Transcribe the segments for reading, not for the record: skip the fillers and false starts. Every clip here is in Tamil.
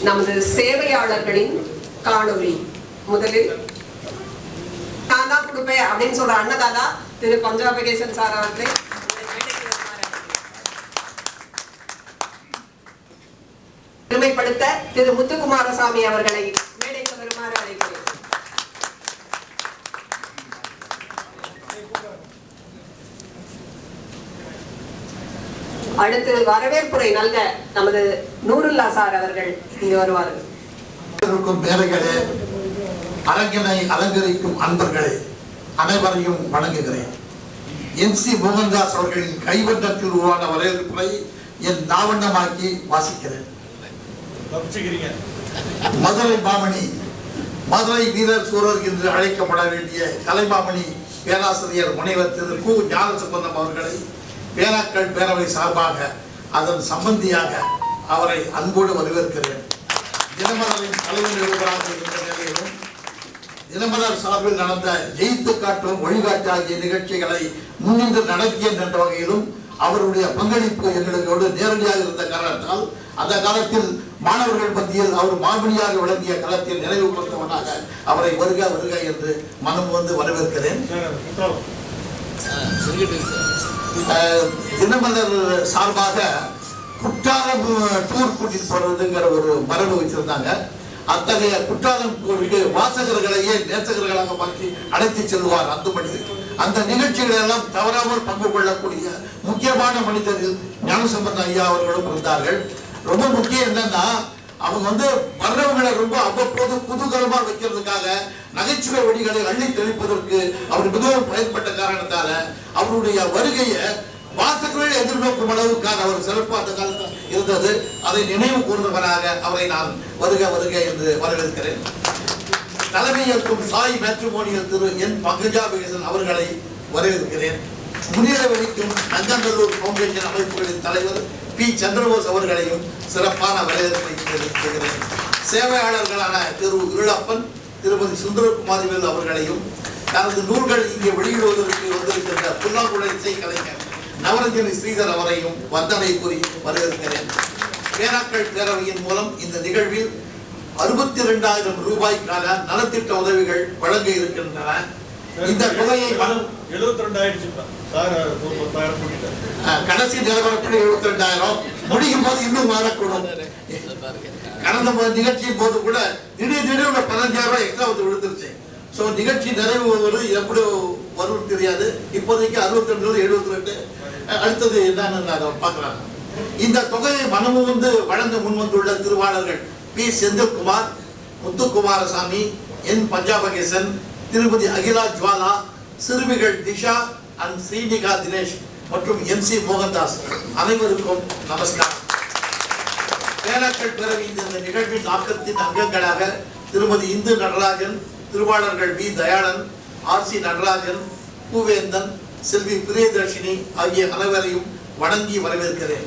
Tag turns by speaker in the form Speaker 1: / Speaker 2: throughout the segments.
Speaker 1: நமது சேவையாளர்களின் காணொளி. முதலில் நான் தான் கொடுப்பேன் அப்படின்னு சொல்ற அன்னதாதா திரு பஞ்சாபகேசன் சார் அவர்களை பெருமைப்படுத்த திரு முத்துக்குமாரசாமி அவர்களை மேடைக்கு வருமாறு அழைக்கிறேன். அடுத்து வரவேற்புரை நல்க நமது நூருல்லா சார் அவர்கள் இங்கு வருவார்கள்.
Speaker 2: மேடைகளே, அரங்கினை அலங்கரிக்கும் அன்பர்களே, அனைவரையும் வணங்குகிறேன். என்.சி. மோகன்தாஸ் அவர்களின் கைவண்ணத்தில் உருவான வரவேற்புரை என் நாவண்ணமாக்கி வாசிக்கிறேன். மதுரை மாமணி, மதுரை வீரர் சூரர் என்று அழைக்கப்பட வேண்டிய கலைமாமணி பேராசிரியர் முனைவர் திரு கு. ஞானசம்பந்தம் அவர்களை பேராக்கள் பேரவை சார்பாக அதன் சம்பந்தியாக அவரை அன்போடு வரவேற்கிறேன். தினமலரின் தலைவர் எழுபராக இருந்த நிலையிலும் தினமலர் சார்பில் நடந்த ஜெயித்து காட்டும் வழிகாட்டு ஆகிய நிகழ்ச்சிகளை முன்னின்று நடத்திய என்ற வகையிலும் அவருடைய பங்களிப்பு எங்களோடு நேரடியாக இருந்த காரணத்தால் அந்த காலத்தில் மாணவர்கள் மத்தியில் அவர் மாமணியாக விளங்கிய களத்தில் நினைவுபடுத்துவதாக அவரை வருக வருக என்று மனம் வந்து வரவேற்கிறேன். தினமலர் சார்பாக குற்றாலம் டூர் கூட்டிட்டு போறதுங்கிற ஒரு மரபு வச்சிருந்தாங்க. அத்தகைய குற்றாலம் கோவிலுக்கு வாசகர்களையே நேசகர்களாக மாற்றி அழைத்து செல்வார் அந்த மனிதர். அந்த நிகழ்ச்சிகளை எல்லாம் தவறாமல் பங்கு கொள்ளக்கூடிய முக்கியமான மனிதர்கள் ஞானசம்பந்த ஐயா அவர்களும் இருந்தார்கள். ரொம்ப முக்கியம் என்னன்னா, அவங்க வந்து வர்றவங்களை ரொம்ப அவ்வப்போது குதூகலமா வைக்கிறதுக்காக நகைச்சுவை வழிகளை அள்ளி தெளிப்பதற்கு அவர் மிகவும் பயன்பட்ட காரணத்தால அவருடைய வருகையை வாசகர்கள் எதிர்நோக்கும் அளவுக்கான அவர் சிறப்பு அந்த காலத்தில் இருந்தது. அதை நினைவு கூர்ந்தவராக அவரை நான் வருக வருக என்று வரவேற்கிறேன். தலைமையேற்கும் சாய் மேட்ரிமோனியல் திரு என். பங்கஜாபகேசன் அவர்களை வரவேற்கிறேன். முன்னிலைவளிக்கும் நங்கநல்லூர் பவுண்டேஷன் அமைப்புகளின் தலைவர் பி. சந்திரபோஸ் அவர்களையும் சிறப்பான வரவேற்பை தெரிவிக்கிறேன். சேவையாளர்களான திரு இருளப்பன், திருமதி சுந்தரகுமாரிவேல் அவர்களையும் தனது நூல்கள் இங்கே வெளியிடுவதற்கு வந்திருக்கின்ற புல்லாங்குழல் இசை கலைஞர் நவரஞ்சனி ஸ்ரீதர் அவரையும் வந்தனை கூறி வரவேற்கிறேன். பேராக்கள் பேரவையின் மூலம் இந்த நிகழ்வில் 62,000 ரூபாய்க்கான நலத்திட்ட உதவிகள் வழங்க இருக்கின்றன. இந்த தொகையை
Speaker 3: 72,000
Speaker 2: கடைசி நிலவரப்படி 72,000 முடியும் போது இன்னும் மாறக்கூடும். கடந்த நிகழ்ச்சியின் போது கூட திடீர்னு 15,000 எக்ஸ்ட்ரா வந்து விழுந்துருச்சு. ஸோ நிகழ்ச்சி நிறைவு எப்படி வரும் தெரியாது. இப்போதைக்கு 62, 72 அடுத்தது என்னன்னு அதை பார்க்கலாம். இந்த தொகையை மனமும் வந்து வழங்க முன்வந்துள்ள திருவாளர்கள் பி. செந்தில்குமார், முத்துக்குமாரசாமி, என். பஞ்சாபகேசன், திருமதி அகிலா ஜுவாலா, சிறுமிகள் திஷா அண்ட் ஸ்ரீனிகா தினேஷ் மற்றும் என்.சி. மோகன்தாஸ் அனைவருக்கும் நமஸ்காரம். பேராக்கள் பேரவை இந்த நிகழ்வின் ஆக்கத்தின் அங்கங்களாக திருமதி இந்து நடராஜன், திருவாளர்கள் வி. தயாளன், ஆர்.சி. நடராஜன், பூவேந்தன், செல்வி பிரியதர்ஷினி ஆகிய அனைவரையும் வணங்கி வரவேற்கிறேன்.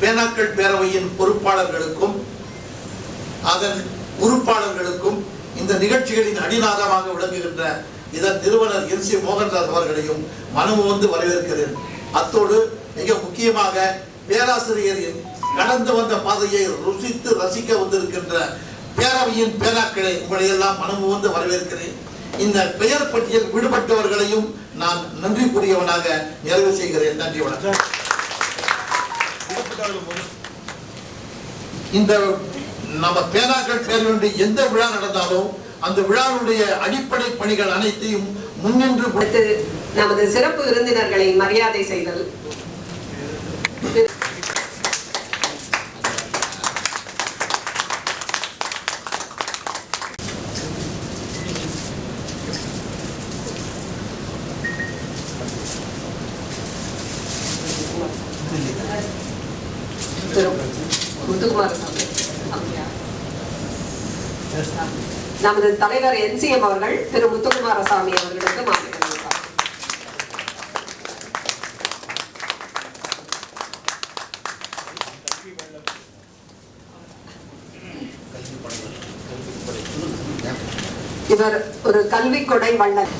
Speaker 2: பேராக்கள் பேரவையின் பொறுப்பாளர்களுக்கும் அதன் உறுப்பாளர்களுக்கும் இந்த நிகழ்ச்சிகளின் அடிநாதமாக விளங்குகின்ற இதன் நிறுவனர் என்.சி. மோகன்தாஸ் அவர்களையும் மனமு வந்து வரவேற்கிறேன். அத்தோடு மிக முக்கியமாக பேராசிரியரின் கடந்து வந்த பாதையை ருசித்து ரசிக்க வந்திருக்கின்ற பேரவையின் பேராக்களை உங்களை எல்லாம் மனமு வந்து வரவேற்கிறேன். இந்த பெயர் பட்டியல் விடுபட்டவர்களையும் நான் நன்றி கூறியவனாக நிறைவு செய்கிறேன். நன்றி, வணக்கம். இந்த நம்ம பேராக்கள் பேரவையுடைய எந்த விழா நடந்தாலும் அந்த விழாவுடைய அடிப்படை பணிகள் அனைத்தையும் முன்னின்று
Speaker 1: நமது சிறப்பு விருந்தினர்களை மரியாதை செய்தல். முத்துக்குமாரசாமி, நமது தலைவர் என்.சி.எம். அவர்கள் திரு முத்துக்குமாரசாமி அவர்களுக்கு மாலை அணிவிப்பார். இவர் ஒரு கல்வி கொடை வள்ளல்.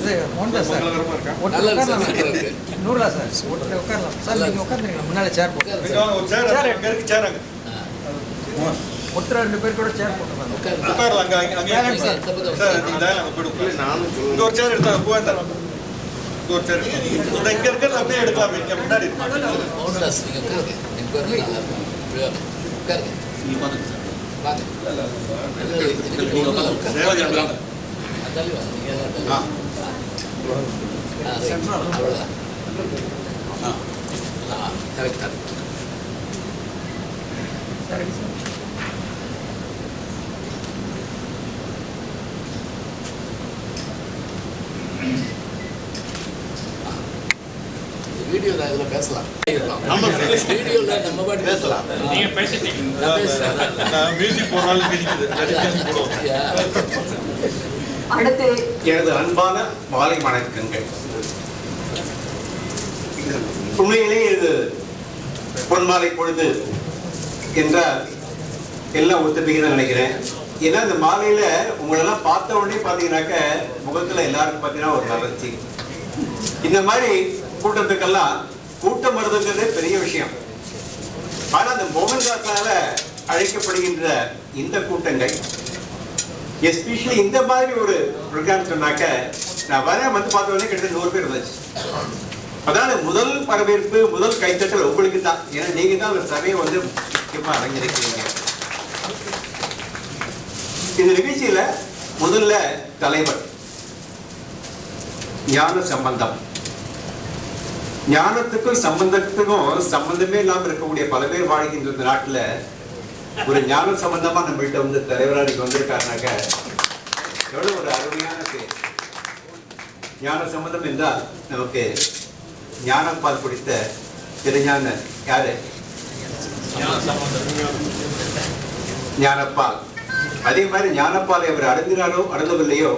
Speaker 3: மங்களகரமா இருக்கா?
Speaker 4: நூறுலா சார் உட்காரலாம் சார். நீங்கள் உட்காந்துருங்க, முன்னாலே சேர் போட்டு
Speaker 3: ஒரு சேர் அங்க இருக்கு, சேர் அங்க.
Speaker 4: ஒருத்தர் 2 பேர் கூட சேர் போட்டுருக்காங்க.
Speaker 3: உட்காரலாம் அங்க, அங்க சார் நீங்க தான் அங்க போடுங்க. இங்க ஒரு சேர் எடுத்தா போய் தரேன். இங்க ஒரு சேர் எடுத்தா இங்க இருக்கிறது அப்படியே எடுக்கலாம். இங்க முன்னாடி
Speaker 5: வீடியோல இதுல பேசலாம். வீடியோல நம்ம பாட்டு பேசலாம்.
Speaker 3: நீங்க பேசிட்டீங்க. நான் மியூசிக் போனாலும் கேக்குது.
Speaker 1: அடுத்து
Speaker 6: எனது அன்பான மாலை வணக்கங்கள். உண்மையிலே இது பொன்மாலை பொழுது என்றால் எல்லாம் ஒத்துப்பீங்கன்னு நினைக்கிறேன். ஏன்னா இந்த மாலையில உங்களெல்லாம் பார்த்த உடனே பார்த்தீங்கன்னாக்க முகத்துல எல்லாருக்கும் பார்த்தீங்கன்னா ஒரு மலர்ச்சி. இந்த மாதிரி கூட்டத்துக்கெல்லாம் கூட்டம் வருதுங்கிறதே பெரிய விஷயம். ஆனா அந்த மோகன்தாஸால அழைக்கப்படுகின்ற இந்த கூட்டங்கள், எஸ்பெஷலி இந்த மாதிரி ஒரு ப்ரோக்ராம் சொன்னாக்க, நான் வந்து பார்த்த உடனே கிட்டத்தட்ட 100 பேர் இருந்துச்சு. அதனால முதல் வரவேற்பு, முதல் கைத்தட்டல் உங்களுக்கு தான். ஏன்னா நீங்க தான் ஒரு சபையை வந்து முக்கியமா அரங்கிருக்கிறீங்க. இந்த நிகழ்ச்சியில முதல்ல தலைவர் ஞான சம்பந்தம். ஞானத்துக்கும் சம்பந்தத்துக்கும் சம்பந்தமே இல்லாம இருக்கக்கூடிய பல பேர் வாழ்கின்ற இந்த நாட்டுல ஒரு ஞான சம்பந்தமா நம்மள்கிட்ட வந்து தலைவராக வந்திருக்காருனாக்க எவ்வளவு ஒரு அருமையான பேர். ஞான சம்பந்தம் என்றால் நமக்கு ஞானப்பால் குடித்த திருஞான யாரு? ஞானப்பால். அதே மாதிரி ஞானப்பாலை அவர் அருந்தினாரோ அருந்தவில்லையோ,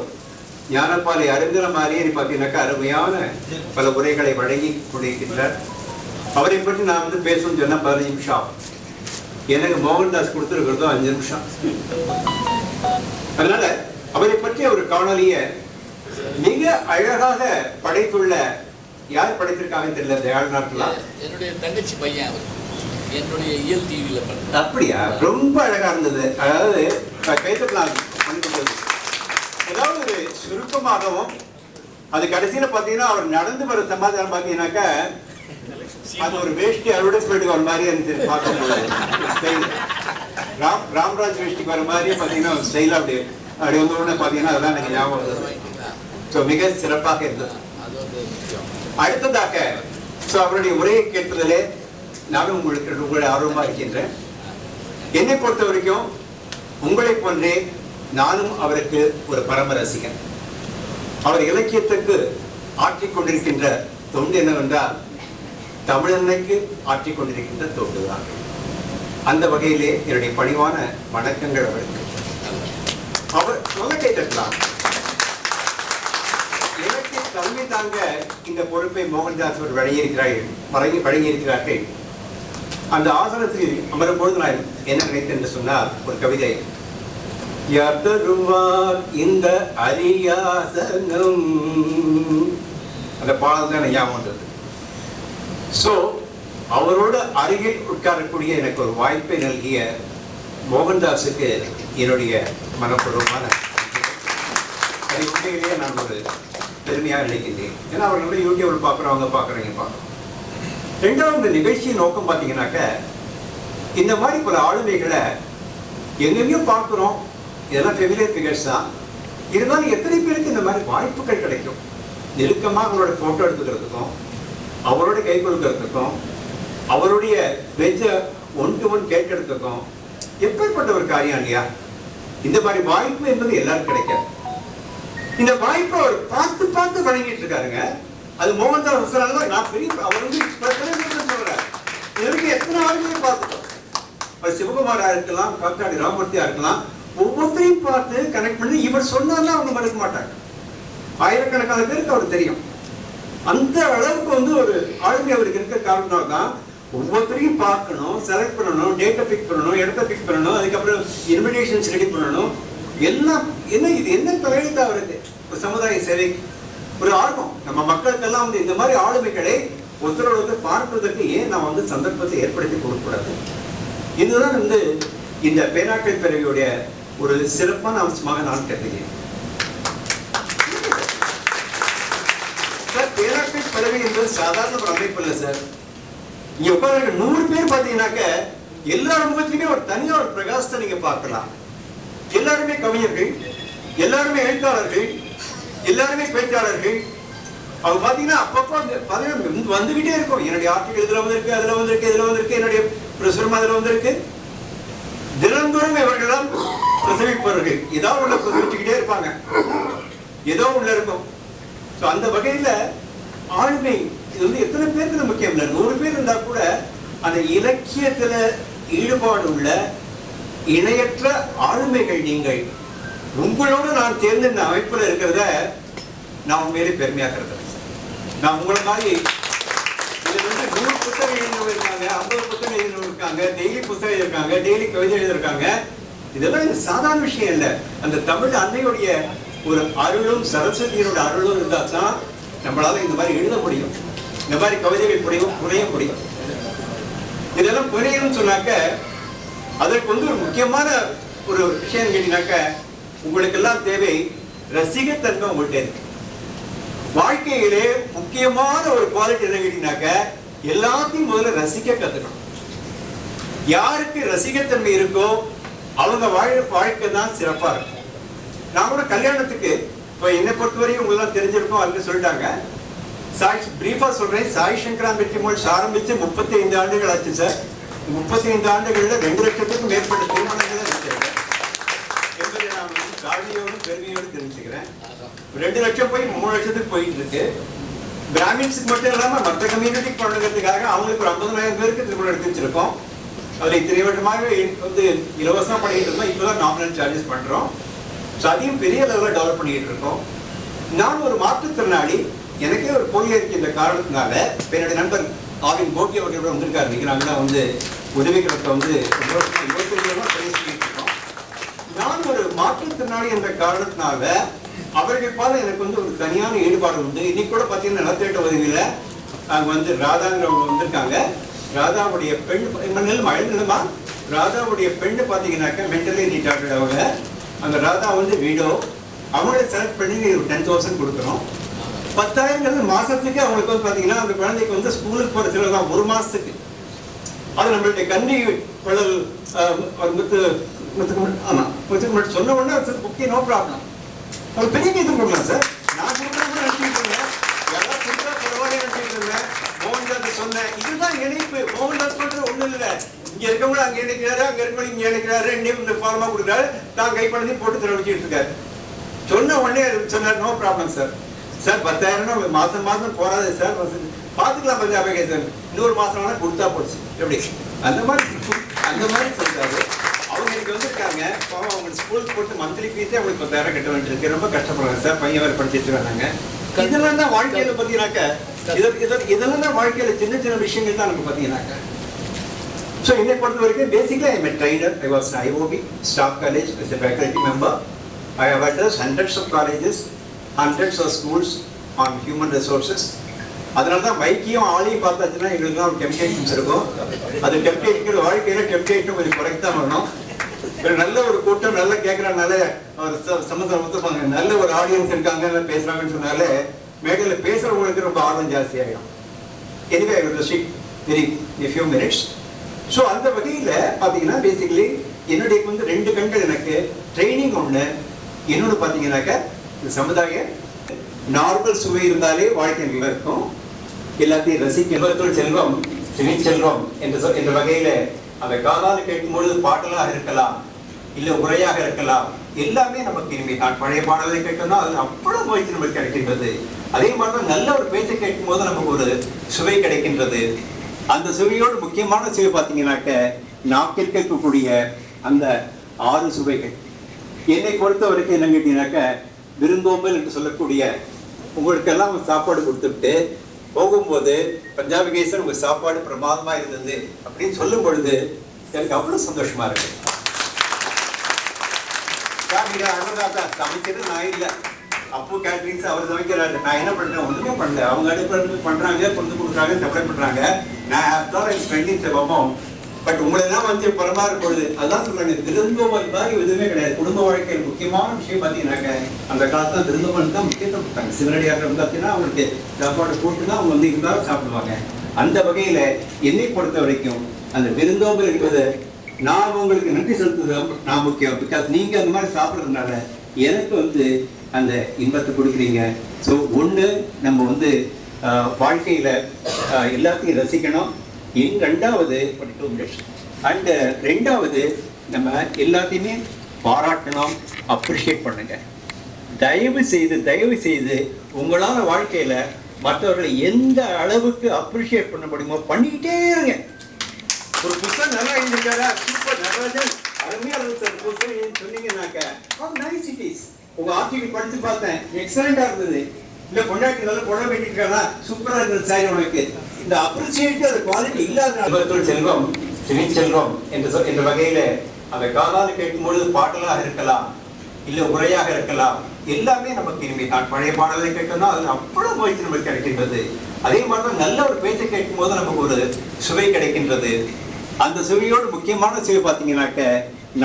Speaker 6: ஞானப்பாலை அருந்தின மாதிரியே பார்த்தீங்கன்னாக்கா அருமையான பல உரைகளை வழங்கி கொண்டிருக்கின்றார். அவரை பற்றி நான் வந்து பேசணும்னு சொன்னா 15 நிமிஷம். எனக்கு மோகன்தாஸ் கொடுத்துருக்கிறதோ 5 நிமிஷம். அதனால அவரை பற்றிய ஒரு காணொலியை மிக அழகாக படைத்துள்ள, யார் படைத்திருக்காங்கன்னு தெரியல, தயாள் நாட்களா?
Speaker 5: என்னுடைய தங்கச்சி பையன் அவர். என்னுடைய இயல் டிவியில பண்ண.
Speaker 6: அப்படியா? ரொம்ப அழகா இருந்தது. அதாவது கைத்தட்டலாம் பண்ணிக்கொண்டது. ஏதாவது ஒரு சுருக்கமாகவும் அது கடைசியில பாத்தீங்கன்னா அவர் நடந்து வர சமாதானம் பாத்தீங்கன்னாக்கா அது ஒரு வேஷ்டி அட்வர்டைஸ்மெண்ட்டுக்கு வர மாதிரி இருந்துச்சு பார்க்கும்போது. ராம்ராஜ் வேஷ்டிக்கு வர மாதிரி பாத்தீங்கன்னா ஸ்டைலா அப்படி வந்து உடனே பாத்தீங்கன்னா அதெல்லாம் எனக்கு ஞாபகம் வந்தது. ஸோ மிக சிறப்பாக இருந்தது. அடுத்ததாக அவருடைய உரையை கேட்பதிலே நானும் உங்களுடைய ஆர்வமா இருக்கின்றேன். என்னை பொறுத்த வரைக்கும் உங்களை போன்றே நானும் அவருக்கு ஒரு பரம ரசிகன். அவர் இலக்கியத்துக்கு ஆற்றிக் கொண்டிருக்கின்ற தொண்டு என்னவென்றால் தமிழன்னைக்கு ஆற்றிக் கொண்டிருக்கின்ற தொண்டுதான். அந்த வகையிலே என்னுடைய பணிவான வணக்கங்கள் அவருக்கு. அவர் சொல்ல கேட்டிருக்கலாம், எனக்கு தலைமை தாங்க இந்த பொறுப்பை மோகன்தாஸ் அவர் வழங்கியிருக்கிறார்கள். அந்த ஆசனத்தில் அமரும்பொழுது நான் என்ன நினைத்தேன் என்று சொன்னால், ஒரு கவிதை, யார் தருவார் இந்த அரியாசனம், அந்த பாடல் தான் ஞாபகம் வந்தது. ஸோ அவரோட அருகில் உட்காரக்கூடிய எனக்கு ஒரு வாய்ப்பை நல்கிய மோகன்தாஸுக்கு என்னுடைய மனப்பூர்வமான அதை உண்மையிலேயே நான் ஒரு பெருமையாக நினைக்கின்றேன். ஏன்னா அவர்களோட யூடியூபில் பார்க்குறவங்க பார்க்குறீங்க. ரெண்டாவது நிகழ்ச்சியின் நோக்கம் பார்த்தீங்கன்னாக்க, இந்த மாதிரி பல ஆளுமைகளை எங்கெங்கேயோ பார்க்குறோம். இதெல்லாம் ஃபெமிலியர் ஃபிகர்ஸ் தான். இருந்தாலும் எத்தனை பேருக்கு இந்த மாதிரி வாய்ப்புகள் கிடைக்கும்? நெருக்கமாக அவங்களோட ஃபோட்டோ எடுத்துக்கிறதுக்கும், அவரோட கை கொடுக்கறதுக்கும், அவருடைய பேச்சை 1 to 1 கேட்கறதுக்கும் எப்பேற்பட்ட ஒரு காரியம் இல்லையா? இந்த மாதிரி வாய்ப்பு என்பது எல்லாரும் கிடைக்காது. இந்த வாய்ப்பை அவர் பார்த்து பார்த்து வழங்கிட்டு இருக்காருங்க. அது மோகன்தாஸ் நான் பெரிய அவர் வந்து சொல்றேன். இதற்கு எத்தனை ஆளுமே பார்த்துட்டோம். அது சிவகுமாரா இருக்கலாம், காத்தாடி ராமமூர்த்தியா இருக்கலாம். ஒவ்வொருத்தரையும் பார்த்து கனெக்ட் பண்ணி இவர் சொன்னாலும் அவங்க மறுக்க மாட்டாங்க. ஆயிரக்கணக்கான பேருக்கு அவர் தெரியும். அந்த அளவுக்கு வந்து ஒரு ஆளுமை அவருக்கு இருக்க காரணம் தான் ஒவ்வொருத்தரையும் பார்க்கணும், செலக்ட் பண்ணணும், டேட்டை பிக் பண்ணணும், இடத்த பிக் பண்ணணும், அதுக்கப்புறம் இன்விடேஷன்ஸ் ரெடி பண்ணணும். எல்லாம் என்ன இது என்ன தொழில்தான் அவருக்கு ஒரு சமுதாய சேவை. ஒரு ஆர்வம். நம்ம மக்களுக்கெல்லாம் வந்து இந்த மாதிரி ஆளுமைகளை ஒருத்தரோட பார்ப்பதற்கு ஏன் நான் வந்து சந்தர்ப்பத்தை ஏற்படுத்தி கொடுக்கக்கூடாது? இதுதான் வந்து இந்த பேனாக்கள் பிறவியுடைய ஒரு சிறப்பான அம்சமாக நான் கருதுகிறேன். சார், பேனாக்கள் பிறவி என்பது சாதாரண ஒரு அமைப்பு இல்லை சார். இங்க உட்கார்ந்து 100 பேர் பார்த்தீங்கன்னாக்க எல்லா முகத்திலுமே ஒரு தனியா ஒரு பிரகாசத்தை நீங்க பார்க்கலாம். எல்லாருமே கவிஞர்கள், எல்லாருமே எழுத்தாளர்கள், எல்லாருமே பேச்சாளர்கள். அவங்க பாத்தீங்கன்னா அப்பப்போ வந்துகிட்டே இருக்கும். என்னுடைய ஆர்டிகல் இதுல வந்திருக்கு, அதுல வந்திருக்கு, இதுல வந்திருக்கு, என்னுடைய பிரசுரம் அதுல வந்திருக்கு. தினந்தோறும் இவர்களெல்லாம் பிரசவிப்பவர்கள். ஏதாவது உள்ள பிரசவிச்சுக்கிட்டே இருப்பாங்க, ஏதோ உள்ள இருக்கும். அந்த வகையில ஆளுமை இது வந்து எத்தனை பேருக்கு முக்கியம் இல்லை. 100 பேர் இருந்தா கூட அந்த இலக்கியத்துல ஈடுபாடு உள்ள இணையற்ற ஆளுமைகள் நீங்கள். உங்களோடு நான் சேர்ந்து இந்த அமைப்புல இருக்கிறத நான் உண்மையிலே பெருமையாக இருக்கிறேன். நான் உங்களை மாதிரி இதுல வந்து 100 புத்தகம் எழுதினவங்க இருக்காங்க, 50 புத்தகம் எழுதினவங்க இருக்காங்க, டெய்லி புத்தகம் எழுதிருக்காங்க, டெய்லி கவிதை எழுதிருக்காங்க. இதெல்லாம் இந்த சாதாரண விஷயம் இல்லை. அந்த தமிழ் அன்னையுடைய ஒரு அருளும் சரஸ்வதியோட அருளும் இருந்தா தான் நம்மளால இந்த மாதிரி எழுத முடியும், இந்த மாதிரி கவிதைகள் புரிய முடியும். இதெல்லாம் புரியணும்னு சொன்னாக்க அதற்கு வந்து ஒரு முக்கியமான ஒரு விஷயம் கேட்டீங்கன்னாக்க உங்களுக்கு எல்லாம் தேவை ரசிகத்தன்மை உங்கள்கிட்ட இருக்கு. வாழ்க்கையிலே முக்கியமான ஒரு குவாலிட்டி என்ன கேட்டீங்கன்னாக்க எல்லாத்தையும் முதல்ல ரசிக்க கத்துக்கணும். யாருக்கு ரசிகத்தன்மை இருக்கோ அவங்க வாழ்க்கை தான் சிறப்பா இருக்கும். நான் கூட கல்யாணத்துக்கு இப்போ என்னை பொறுத்தவரையும் உங்களெல்லாம் தெரிஞ்சிருக்கோம் அப்படின்னு சொல்லிட்டாங்க. பிரீஃபா சொல்றேன், சாய் சங்கரா வெற்றிமோல் ஆரம்பிச்சு 35 ஆண்டுகள் ஆச்சு சார். 35 ஆண்டுகள்ல 2 லட்சத்துக்கும் மேற்பட்ட திருமணங்களை வச்சிருக்கேன் என்பதை நான் தாழ்மையோடும் பெருமையோடு தெரிஞ்சுக்கிறேன். 2 லட்சம் போய் 3 லட்சத்துக்கு போயிட்டு இருக்கு. பிராமின்ஸுக்கு மட்டும் இல்லாம மற்ற கம்யூனிட்டிக்கு பண்ணுறதுக்காக அவங்களுக்கு ஒரு 50,000 பேருக்கு திருமணம் எடுத்து வச்சிருக்கோம். அதுல இத்தனை வருடமாக வந்து இலவசமா பண்ணிட்டு இருந்தோம். இப்பதான் நாமினல் சார்ஜஸ் பண்றோம். அதையும் பெரிய லெவலில் டெவலப் பண்ணிட்டு இருக்கோம். நான் ஒரு மாற்றுத்திறனாளி, எனக்கே ஒரு பொருள் இருக்கு. இந்த காரணத்தினால என்னுடைய நண்பர் ஆவின் கோட்டி அவர்களோட வந்திருக்காரு. நினைக்கிறாங்கன்னா வந்து உதவிக்கிறத வந்து 25 வருஷமா பேசிக்கிட்டு இருக்கோம். நான் ஒரு மாற்றுத்திறனாளி என்ற காரணத்தினால அவர்கள் பாத எனக்கு வந்து ஒரு தனியான ஈடுபாடு உண்டு. இன்னைக்கு கூட பார்த்தீங்கன்னா நலத்திட்ட உதவியில அங்க வந்து ராதாங்கிறவங்க வந்திருக்காங்க. ராதாவுடைய பெண் நிலமா ராதாவுடைய பெண்ணு பார்த்தீங்கன்னாக்க மென்டலி ரீட்டார்டட். அவங்க அந்த ராதா வந்து வீடோ அவங்கள செலக்ட் பண்ணி 10,000 கொடுக்குறோம். 10,000 மாசத்துக்கு அவங்களுக்கு வந்து பார்த்தீங்கன்னா அந்த குழந்தைக்கு வந்து ஸ்கூலுக்கு போகிற செலவு தான் 1 மாசத்துக்கு. அது நம்மளுடைய கல்வி வளல் மட்டும் சொன்ன உடனே ஓகே நோ ப்ராப்ளம். அது பெரிய இது கொடுக்கலாம் சார். நான் கொடுக்குறது நினச்சிட்டு இருந்தேன், யாராவது கொடுத்தா பரவாயில்ல நினச்சிட்டு இருந்தேன். மோகன்தாஸ் சொன்னேன், இதுதான் இணைப்பு. மோகன்தாஸ் சொல்றது ஒன்றும் இல்லை. இங்க இருக்கவங்களும் அங்க இணைக்கிறாரு, அங்க இருக்கவங்க இங்க இணைக்கிறாரு, ரெண்டையும் இந்த ஃபார்மா கொடுக்குறாரு, தான் கைப்படத்தி போட்டு செலவழிச்சிட்டு இருக்காரு. சொன்ன உடனே சொன்னார் நோ ப்ராப்ளம் சார். சார் 10,000 மாசம் மாசம் போறாது சார், பாத்துக்கலாம் பஞ்சாபே சார், இன்னொரு மாசம் வேணா கொடுத்தா போச்சு எப்படி அந்த மாதிரி சொல்றாரு. அவங்க இன்னைக்கு வந்திருக்காங்க, அவங்க ஸ்கூலுக்கு போட்டு மந்த்லி ஃபீஸே அவங்களுக்கு 10,000 கட்ட வேண்டியிருக்கு. ரொம்ப கஷ்டப்படுறாங்க சார், பையன் வேறு படிச்சுட்டு வராங்க. இதெல்லாம் தான் வாழ்க்கையில பார்த்தீங்கன்னாக்க இதெல்லாம் தான் வாழ்க்கையில சின்ன சின்ன விஷயங்கள் தான் நமக்கு பார்த்தீங்கன்னாக்க. So, என்னை பொறுத்த வரைக்கும் basically I am a trainer. I was an IOB staff college as a faculty member. I have addressed hundreds of colleges, hundreds of schools on human resources. அதனால தான் மைக்கையும் ஆளையும் பார்த்தாச்சுன்னா எங்களுக்கு ஒரு டெம்ப்டேஷன்ஸ் இருக்கும். அது டெம்ப்டேஷன் வாழ்க்கையில டெம்ப்டேஷன் கொஞ்சம் குறைக்க தான் வரணும். ஒரு நல்ல ஒரு கூட்டம் நல்லா கேட்கறதுனால ஒரு சம்மந்தம் ஒத்துப்பாங்க, நல்ல ஒரு ஆடியன்ஸ் இருக்காங்க பேசுறாங்கன்னு சொன்னாலே மேடையில் பேசுறவங்களுக்கு ரொம்ப ஆர்வம் ஜாஸ்தி ஆகிடும். Anyway I will restrict very a few minutes. So அந்த வகையில் பார்த்தீங்கன்னா பேசிக்கலி என்னுடைய வந்து 2 கண்கள் எனக்கு ட்ரைனிங் ஒன்று, இன்னொன்று பார்த்தீங்கன்னாக்க இந்த சமுதாய நார்மல் சுவை இருந்தாலே வாழ்க்கை நல்லா இருக்கும். எல்லாத்தையும் ரசிக்கும் செல்வம் சினி செல்வம் என்ற வகையில் அந்த காதால் கேட்கும்பொழுது பாடலாக இருக்கலாம், இல்லை உரையாக இருக்கலாம், எல்லாமே நமக்கு இனிமே நான் பழைய பாடலை கேட்டோம்னா அது அவ்வளோ முயற்சி நமக்கு கிடைக்கின்றது. அதே மாதிரி தான் நல்ல ஒரு பேச்சை கேட்கும் போது நமக்கு ஒரு சுவை கிடைக்கின்றது. அந்த சுவையோடு முக்கியமான சுவை பார்த்தீங்கன்னாக்க நாக்கிற்கு இருக்கக்கூடிய அந்த 6 சுவைகள். என்னை பொறுத்த வரைக்கும் என்ன கேட்டீங்கன்னாக்க விருந்தோம்பல் என்று சொல்லக்கூடிய உங்களுக்கெல்லாம் சாப்பாடு கொடுத்துட்டு போகும்போது பஞ்சாபி கேசர் உங்க சாப்பாடு பிரமாதமா இருந்தது அப்படின்னு சொல்லும் பொழுது எனக்கு அவ்வளவு சந்தோஷமா இருக்கு. அன்னதாத்தா சமைக்கிறது நான் இல்லை, அப்பு கேட்டரிங்ஸ் அவர் சமைக்கிறாரு, நான் என்ன பண்றேன்? ஒண்ணுமே பண்ணல. அவங்க அடுப்பு பண்றாங்க, கொண்டு கொடுக்குறாங்க, சப்ளை பண்றாங்க. நான் ஸ்பெண்டிங் செவமும் பட் உங்களை எல்லாம் வந்து பரமாறு பொழுது அதான் சொல்றாங்க, விருந்தோம்பல் மாதிரி எதுவுமே கிடையாது. குடும்ப வாழ்க்கையில் முக்கியமான விஷயம் பார்த்தீங்கன்னாக்க அந்த காலத்துல விருந்தோம்பல் தான் முக்கியத்துவம் கொடுத்தாங்க. சிவனடியார் பார்த்தீங்கன்னா அவங்களுக்கு சாப்பாடு போட்டுதான் அவங்க வந்து இருந்தாலும் சாப்பிடுவாங்க. அந்த வகையில என்னை பொறுத்த வரைக்கும் அந்த விருந்தோம்பல் என்பது நான் உங்களுக்கு நன்றி செலுத்துறது நான் முக்கியம். பிகாஸ் நீங்க அந்த மாதிரி சாப்பிட்றதுனால எனக்கு வந்து அந்த இன்பத்தை கொடுக்குறீங்க. ஸோ ஒன்று நம்ம வந்து வாழ்க்கையில எல்லாத்தையும் ரசிக்கணும். ரெண்டாவது அண்ட் ரெண்டாவது நம்ம எல்லாத்தையுமே பாராட்டணும், அப்ரிஷியேட் பண்ணுங்க. தயவு செய்து உங்களால் வாழ்க்கையில மற்றவர்களை எந்த அளவுக்கு அப்ரிஷியேட் பண்ண முடியுமோ பண்ணிக்கிட்டே இருங்க. ஒரு புத்தகம் நல்லா இருந்திருக்காரா, சூப்பர் நடராஜன் அருமையா புத்தகம் சொன்னீங்கன்னாக்க நைஸ் இட் இஸ். உங்க ஆர்டிகல் படிச்சு பார்த்தேன், எக்ஸலண்டா இருந்தது. இல்ல கொண்டாட்டி நல்லா புடவை வேண்டியிருக்காரா, சூப்பரா இருந்தது சாரி உனக்கு. இந்த அப்ரிசியேட் அந்த குவாலிட்டி இல்லாத செல்வம் செல்வம் என்ற வகையில அந்த காலால் கேட்கும்பொழுது பாடலாக இருக்கலாம், இல்ல உரையாக இருக்கலாம், எல்லாமே நமக்கு இனிமே நான் பழைய பாடலை கேட்டோம்னா அது அவ்வளவு போயிட்டு நமக்கு கிடைக்கின்றது. அதே மாதிரி நல்ல ஒரு பேச்சை கேட்கும் போது நமக்கு ஒரு சுவை கிடைக்கின்றது. அந்த சுவையோடு முக்கியமான சுவை பார்த்தீங்கன்னாக்க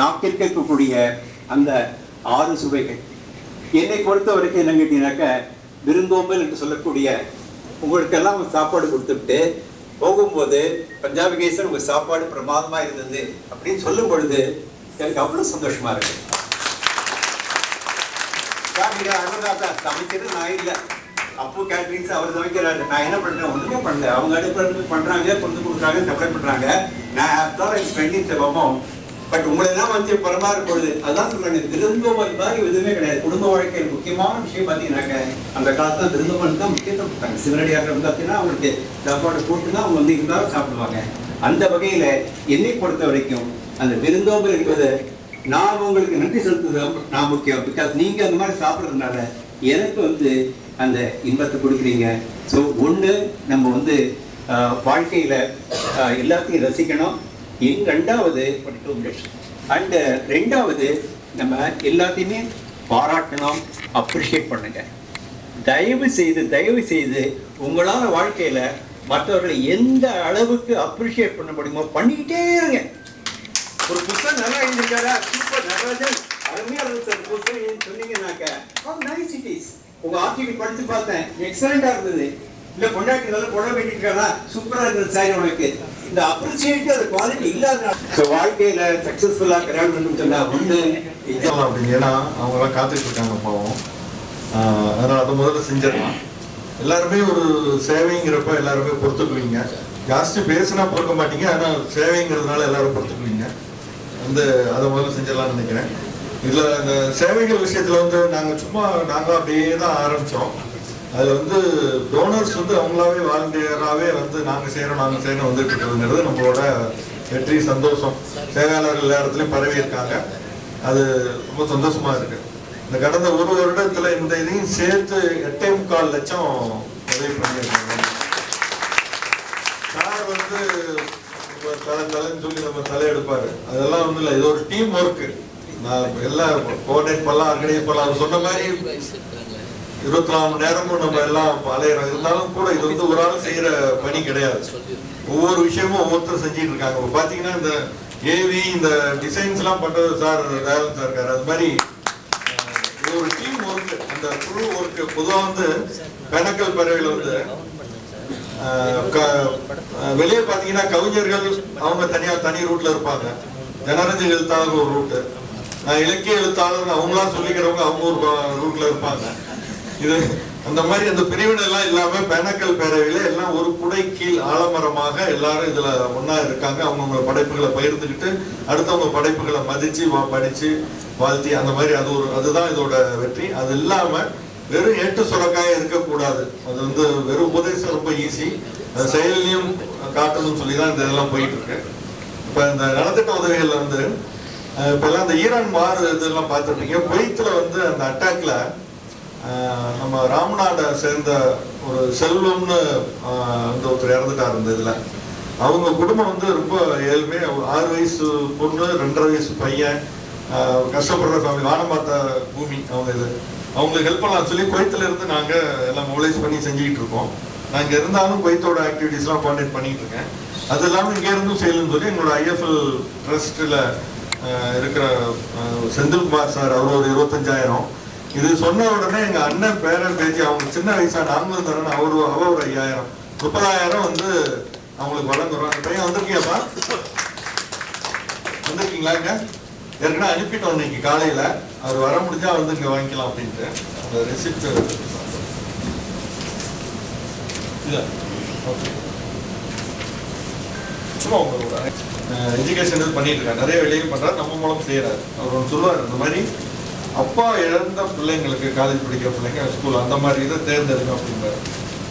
Speaker 6: நாக்கிற்கு இருக்கக்கூடிய அந்த 6 சுவைகள். என்னை பொறுத்த வரைக்கும் என்ன கேட்டீங்கன்னாக்க விருந்தோம்பல் என்று சொல்லக்கூடிய உங்களுக்கெல்லாம் சாப்பாடு கொடுத்துட்டு போகும்போது பஞ்சாபி கேசர் உங்க சாப்பாடு பிரமாதமா இருந்தது அப்படின்னு சொல்லும் பொழுது எனக்கு அவ்வளவு சந்தோஷமா இருக்கு. சமைக்கிறது நான் இல்லை, அப்பு கேட்டரிங்ஸ் அவர் சமைக்கிறாரு, நான் என்ன பண்றேன்? ஒண்ணுமே பண்ணல. அவங்க அடுப்பு பண்றாங்க, கொண்டு கொடுக்குறாங்க, சப்ளை பண்றாங்க. நான் ஸ்பெண்டிங் செவமும் பட் உங்களை எல்லாம் வந்து பரமாறு பொழுது அதான் சொல்றாங்க, விருந்தோம்பல் மாதிரி எதுவுமே கிடையாது. குடும்ப வாழ்க்கையில் முக்கியமான விஷயம் பார்த்தீங்கன்னாக்க அந்த காலத்துல விருந்தோம்பல் தான் முக்கியத்துவம் கொடுத்தாங்க. சிவனடியார் பார்த்தீங்கன்னா அவங்களுக்கு சாப்பாடு போட்டுதான் அவங்க வந்து இருந்தாலும் சாப்பிடுவாங்க. அந்த வகையில என்னை பொறுத்த வரைக்கும் அந்த விருந்தோம்பல் என்பது நான் உங்களுக்கு நன்றி செலுத்துறது நான் முக்கியம். பிகாஸ் நீங்க அந்த மாதிரி சாப்பிட்றதுனால எனக்கு வந்து அந்த இன்பத்தை கொடுக்குறீங்க. ஸோ ஒன்று நம்ம வந்து வாழ்க்கையில எல்லாத்தையும் ரசிக்கணும். ரெண்டாவது அண்ட் ரெண்டாவது நம்ம எல்லாத்தையுமே பாராட்டணும், அப்ரிஷியேட் பண்ணுங்க. தயவு செய்து உங்களால் வாழ்க்கையில மற்றவர்களை எந்த அளவுக்கு அப்ரிஷியேட் பண்ண முடியுமோ பண்ணிக்கிட்டே இருங்க. ஒரு புத்தகம் நல்லா இருந்திருக்காரா, சூப்பர் நடராஜன் அருமையா புத்தகம் சொன்னீங்கன்னாக்க நைஸ் இட் இஸ். உங்க ஆர்டிகல் படிச்சு பார்த்தேன், எக்ஸலண்டா இருந்தது. இல்ல கொண்டாட்டி நல்லா புடவை வேண்டியிருக்காரா, சூப்பரா இருந்தது சாரி உனக்கு. இந்த அப்ரிசியேட் அந்த குவாலிட்டி இல்லாத வாழ்க்கையில சக்சஸ்ஃபுல்லா கல்யாணம் சொன்னா ஒண்ணு
Speaker 3: அப்படின்னு. ஏன்னா அவங்க எல்லாம் காத்துட்டு இருக்காங்க பாவம். அதனால அதை முதல்ல செஞ்சிடலாம். எல்லாருமே ஒரு சேவைங்கிறப்ப எல்லாருமே பொறுத்துக்குவீங்க. ஜாஸ்தி பேசுனா பொறுக்க மாட்டீங்க, ஆனா சேவைங்கிறதுனால எல்லாரும் பொறுத்துக்குவீங்க. வந்து அதை முதல்ல செஞ்சிடலாம்னு நினைக்கிறேன். இதுல இந்த சேவைகள் விஷயத்துல வந்து நாங்க அப்படியே தான் ஆரம்பிச்சோம். அதுல வந்து டோனர்ஸ் வந்து அவங்களாவே வாலண்டியராகவே வந்து நாங்க செய்யறோம் வந்துட்டு இருக்கிறதுங்கிறது நம்மளோட வெற்றி, சந்தோஷம். சேவையாளர்கள் எல்லா இடத்துலயும் பரவி இருக்காங்க. அது ரொம்ப சந்தோஷமா இருக்கு. இந்த கடந்த 1 வருடத்துல இந்த இதையும் சேர்த்து 8.25 லட்சம் உதவி பண்ணியிருக்காங்க. சார் வந்து தலைன்னு சொல்லி நம்ம தலையெடுப்பாரு. அதெல்லாம் வந்து இல்லை, இது ஒரு டீம் ஒர்க்கு. நான் எல்லாம் கோஆர்டினேட் பண்ணலாம், ஆர்கனைஸ் பண்ணலாம். அவர் சொன்ன மாதிரி 24 மணி நேரமும் நம்ம எல்லாம் அலையிறோம். இருந்தாலும் கூட இது வந்து ஒரு ஆள் செய்யற பணி கிடையாது. ஒவ்வொரு விஷயமும் ஒவ்வொருத்தரும் செஞ்சுட்டு இருக்காங்க. இப்போ பாத்தீங்கன்னா இந்த ஏவி இந்த டிசைன்ஸ் எல்லாம் பண்றது சார் தயாளன் சார் இருக்காரு. அது மாதிரி ஒரு டீம் ஒர்க், அந்த குழு ஒர்க். பொதுவாக வந்து பெனக்கல் பறவைகள் வந்து வெளியே பாத்தீங்கன்னா கவிஞர்கள் அவங்க தனி ரூட்ல இருப்பாங்க. ஜனரஞ்சக எழுத்தாளர் ஒரு ரூட்டு, இலக்கிய எழுத்தாளர் அவங்களா சொல்லிக்கிறவங்க அவங்க ஒரு ரூட்ல இருப்பாங்க. இது அந்த மாதிரி அந்த பிரிவினை எல்லாம் இல்லாம பெனக்கல் பேரவையில எல்லாம் ஒரு குடை கீழ் ஆலமரமாக எல்லாரும் இதுல ஒன்னா இருக்காங்க. அவங்கவுங்க படைப்புகளை பகிர்ந்துக்கிட்டு அடுத்தவங்க படைப்புகளை மதிச்சு படிச்சு வாழ்த்தி அந்த மாதிரி அதுதான் இதோட வெற்றி. அது இல்லாம வெறும் ஏட்டு சுரக்காய இருக்கக்கூடாது. அது வந்து வெறும் உபதேசம் ரொம்ப ஈஸி, அது செயலையும் காட்டணும்னு சொல்லிதான் இந்த இதெல்லாம் போயிட்டு இருக்கு. இப்ப இந்த நலத்திட்ட உதவிகள்ல வந்து இப்ப எல்லாம் இந்த ஈரான் இதெல்லாம் பார்த்துருப்பீங்க. குவைத்துல வந்து அந்த அட்டாக்ல நம்ம ராமநாடை சேர்ந்த ஒரு செல்வம்னு வந்து ஒருத்தர் இறந்துட்டார். இருந்ததுல அவங்க குடும்பம் வந்து ரொம்ப ஏழ்மை. 6 வயசு பொண்ணு, 2.5 வயசு பையன், கஷ்டப்படுற ஃபேமிலி, வானம் பார்த்த பூமி அவங்க. இது அவங்களுக்கு ஹெல்ப் பண்ணலாம் சொல்லி குவைத்துல இருந்து நாங்க எல்லாம் மொபிலைஸ் பண்ணி செஞ்சுக்கிட்டு இருக்கோம். நான் இங்க இருந்தாலும் குவைத்தோட ஆக்டிவிட்டிஸ்லாம் கோஆர்டினேட் பண்ணிட்டு இருக்கேன். அது இல்லாமல் இங்கே இருந்தும் செய்யணும்னு சொல்லி எங்களோட ஐஎஃப்எல் ட்ரஸ்ட்டில் இருக்கிற செந்தில்குமார் சார் அவர் ஒரு 25,000. இது சொன்ன உடனே எங்கள் அண்ணன் பேரன் பேச்சு அவங்க சின்ன வயசாக நாங்களும் தரேன் அவர் ஒரு 5,000 30,000 வந்து அவங்களுக்கு வழங்குறோம். அந்த பையன் வந்திருக்கியாப்பா? வந்திருக்கீங்களாங்க? ஏற்கனவே அனுப்பிட்டோம் இன்னைக்கு காலையில். அவர் வர முடிஞ்சா வந்து இங்கே வாங்கிக்கலாம் அப்படின்ட்டு அந்த ரெசிப்ட் இல்லை. ஓகே, சும்மா உங்களோட எஜுகேஷன் பண்ணிட்டு இருக்காரு, நிறைய வேலையும் பண்றாரு, நம்ம மூலம் செய்யறாரு. அவர் ஒன்று சொல்லுவார், இந்த மாதிரி அப்பா இழந்த பிள்ளைங்களுக்கு காலேஜ் படிக்கிற பிள்ளைங்க ஸ்கூல் அந்த மாதிரி இதை தேர்ந்தெடுக்கும் அப்படின்றாரு.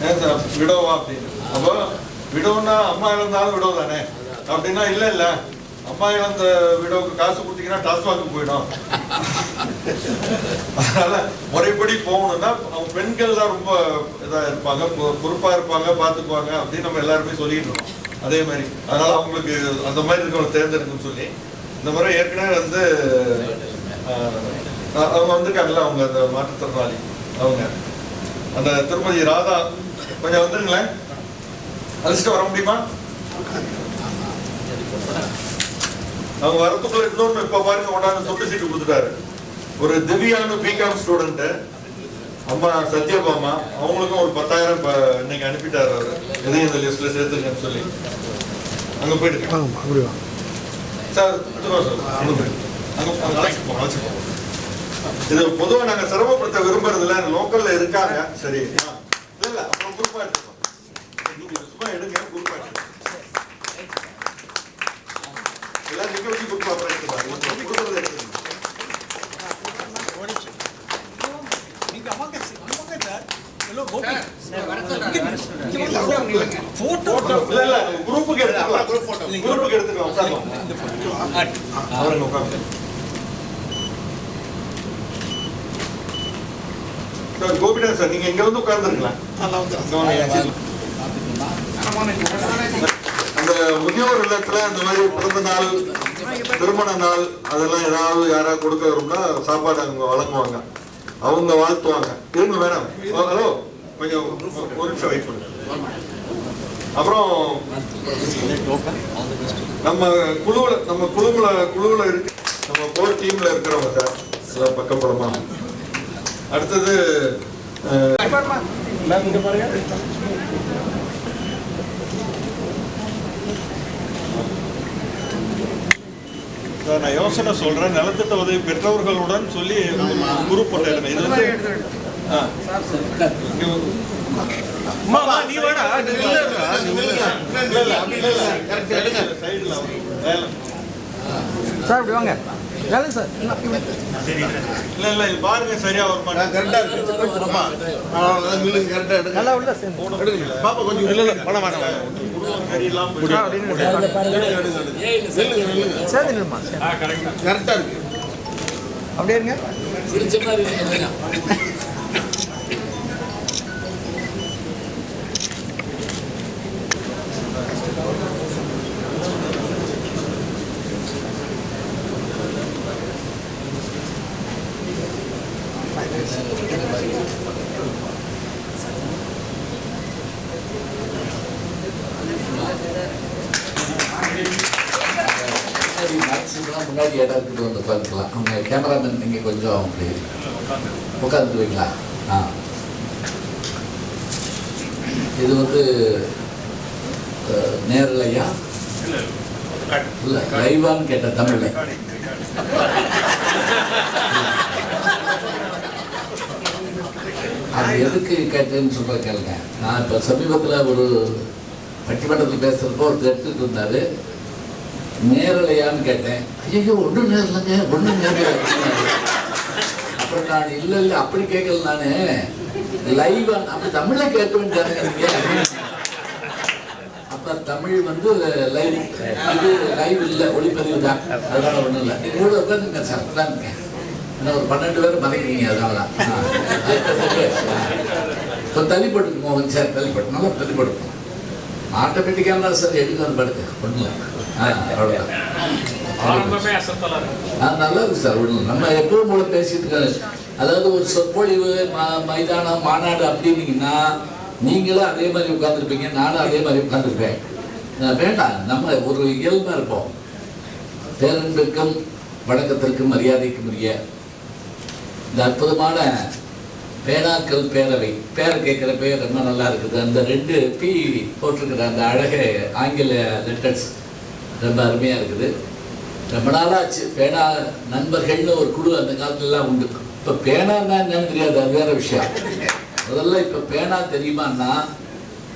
Speaker 3: ஏன் சார் விடோவா அப்படின்னு? அப்போ விடோன்னா அம்மா இழந்தாலும் விடோ தானே அப்படின்னா, இல்லை இல்லை அம்மா இழந்த விடோவுக்கு காசு கொடுத்தீங்கன்னா டாஸ்மாக்கு போயிடும். அதனால முறைப்படி போகணும்னா அவங்க பெண்கள் தான் ரொம்ப இதாக இருப்பாங்க, பொறுப்பா இருப்பாங்க, பார்த்துக்குவாங்க அப்படின்னு நம்ம எல்லாருமே சொல்லிட்டு இருக்கோம். அதே மாதிரி அதனால அவங்களுக்கு அந்த மாதிரி இருக்கவங்க தேர்ந்தெடுக்குன்னு சொல்லி இந்த முறை ஏற்கனவே வந்து அவங்க வந்திருக்காங்கல்ல, அவங்க அந்த மாற்றுத்திறனாளி அவங்க அந்த திருமதி ராதா கொஞ்சம் வந்துருங்களேன், அழைச்சிட்டு வர முடியுமா? அவங்க வரத்துக்குள்ள இன்னொன்று இப்ப பாருங்க கொண்டாந்து தொட்டு சீட்டு கொடுத்துட்டாரு. ஒரு திவ்யானு பிகாம் ஸ்டூடெண்ட் அம்மா சத்யபாமா, அவங்களுக்கும் ஒரு 10,000 இன்னைக்கு அனுப்பிட்டாரு. அவர் எதையும் இந்த லிஸ்ட்ல சேர்த்துருக்கேன்னு சொல்லி அங்க போயிட்டு சார் இது பொதுவாக நாங்க சிரமப்படுத்த விரும்புறதுல லோக்கல்ல இருக்காங்க. சரி இல்ல அப்புறம் குரூப்பா எடுத்துக்கோம், நீங்க சும்மா எடுங்க, குரூப்பா எடுத்துக்கோங்க, எல்லாம் நிக்க வச்சு குரூப்பா அப்புறம் எடுத்துக்கலாம், கொடுக்கறது எடுத்துக்கோங்க. கோபிநாத் சார், நீங்க இங்க வந்து உட்கார்ந்துருக்கலாம். அந்த முதியோர் இல்லத்துல இந்த மாதிரி பிறந்த நாள், திருமண நாள் அதெல்லாம் ஏதாவது யாராவது கொடுக்க வரும்னா சாப்பாடு அவங்க வழங்குவாங்க, அவங்க வாழ்த்துவாங்க. இருங்க மேடம், ஹலோ கொஞ்சம் ஒரு நிமிஷம் வெயிட் பண்ணுங்க. அப்புறம் நம்ம குழுவுல இருக்கு, நம்ம கோர் டீம்ல இருக்கிறவங்க சார் எல்லாம் பக்கப்படமா. அடுத்தது இங்க பாருங்க, நான் யோசனை சொல்றேன். நலத்திட்ட உதவி பெற்றவர்களுடன் சொல்லி குரூப் போட்டேன். இது வந்து
Speaker 4: சார் இப்படி வாங்க சார்.
Speaker 3: இல்ல இல்ல இது பாருங்க, சரியா வர மாட்டேன். கரெக்டா இருக்கு
Speaker 4: நல்லா உள்ள சேர்ந்து
Speaker 3: பாப்பா கொஞ்சம் இல்ல இல்ல பண்ண மாட்டேன். சரியில்லாம
Speaker 4: சேர்ந்துமா
Speaker 2: கரெக்டா இருக்கு,
Speaker 4: அப்படியே இருங்க.
Speaker 5: சிரிச்ச மாதிரி இருக்குங்க. முன்னாடி இடம் இருக்குது, வந்து உட்காந்துக்கலாம். அவங்க கேமராமேன் நீங்கள் கொஞ்சம் அப்படி உட்காந்துக்குவீங்களா? இது வந்து நேரலையா இல்லை லைவான்னு கேட்ட தமிழ். அது எதுக்கு கேட்டேன்னு சொல்ற கேளுங்க. நான் இப்போ சமீபத்தில் ஒரு பட்டிமன்றத்தில் பேசுகிறப்போ ஒரு எடுத்துட்டு இருந்தாரு, நேரலையான்னு கேட்டேன். ஐயோ ஒன்றும் நேரலைங்க, ஒன்றும் நேரலை. அப்புறம் நான் இல்லை இல்லை அப்படி கேட்கல, நான் லைவான் அப்படி தமிழை கேட்க வேண்டிய. அப்போ தமிழ் வந்து லைவ், இது லைவ் இல்லை, ஒளிப்பதிவு தான், அதனால ஒன்றும் இல்லை. நீங்கள் கூட உட்காந்துங்க சார், உட்காந்துங்க. இன்னும் ஒரு 12 பேர் மறைக்கிறீங்க, அதனால தான். இப்போ தள்ளி போட்டுக்கோங்க சார், தள்ளி போட்டு நல்லா தள்ளி போட்டுக்கோங்க. ஆட்டோமேட்டிக்காக இருந்தாலும் சார் எடுக்க வந்து படுத்து ஒன்றும் அவ்வளோதான். நல்லா இருக்கு சார், ஒன்றும் நம்ம எப்பவும் போல பேசிட்டு இருக்காரு. அதாவது ஒரு சொற்பொழிவு மைதானம் மாநாடு அப்படின்னீங்கன்னா நீங்களும் அதே மாதிரி உட்காந்துருப்பீங்க, நானும் அதே மாதிரி உட்காந்துருப்பேன். வேண்டாம், நம்ம ஒரு இயல்பாக இருப்போம். பேரன்பிற்கும் வணக்கத்திற்கும் மரியாதைக்கும் உரிய இந்த அற்புதமான பேனாக்கள் பேரவை, பேரை கேட்குற பேர் ரொம்ப நல்லா இருக்குது. அந்த 2 P போட்டிருக்கிற அந்த அழக ஆங்கில லெட்டர்ஸ் ரொம்ப அருமையாக இருக்குது. ரொம்ப நாளாச்சு. பேனா நண்பர்கள்னு ஒரு குழு அந்த காலத்துலலாம் உண்டு. இப்போ பேனான்னா என்னன்னு தெரியாது, அது வேற விஷயம். முதல்ல இப்போ பேனா தெரியுமான்னா,